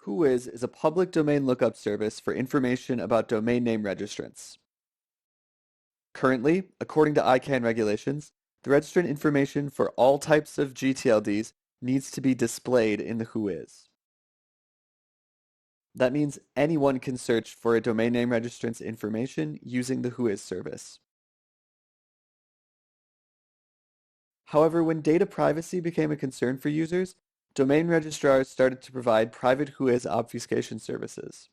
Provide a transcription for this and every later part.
Whois is a public domain lookup service for information about domain name registrants. Currently, according to ICANN regulations, the registrant information for all types of gTLDs needs to be displayed in the Whois. That means anyone can search for a domain name registrant's information using the Whois service. However, when data privacy became a concern for users, domain registrars started to provide private Whois obfuscation services.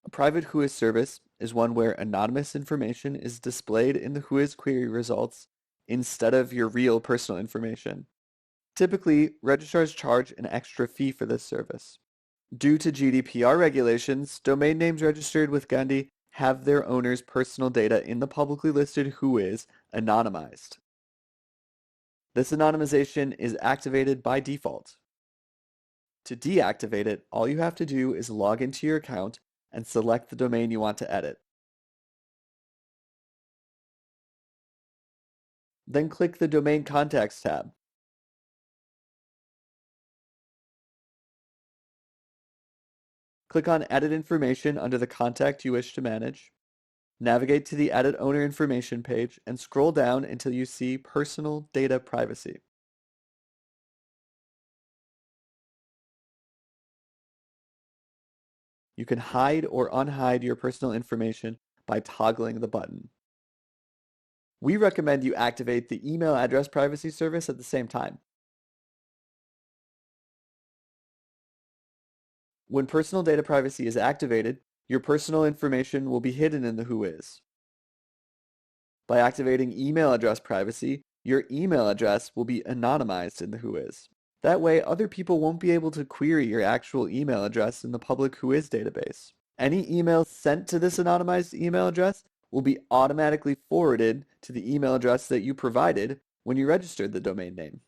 A private Whois service is one where anonymous information is displayed in the Whois query results instead of your real personal information. Typically, registrars charge an extra fee for this service. Due to GDPR regulations, domain names registered with Gandi have their owner's personal data in the publicly listed Whois anonymized. This anonymization is activated by default. To deactivate it, all you have to do is log into your account and select the domain you want to edit. Then click the Domain Contacts tab. Click on Edit Information under the contact you wish to manage. Navigate to the Edit Owner Information page and scroll down until you see Personal Data Privacy. You can hide or unhide your personal information by toggling the button. We recommend you activate the email address privacy service at the same time. When personal data privacy is activated, your personal information will be hidden in the Whois. By activating email address privacy, your email address will be anonymized in the Whois. That way, other people won't be able to query your actual email address in the public Whois database. Any email sent to this anonymized email address will be automatically forwarded to the email address that you provided when you registered the domain name.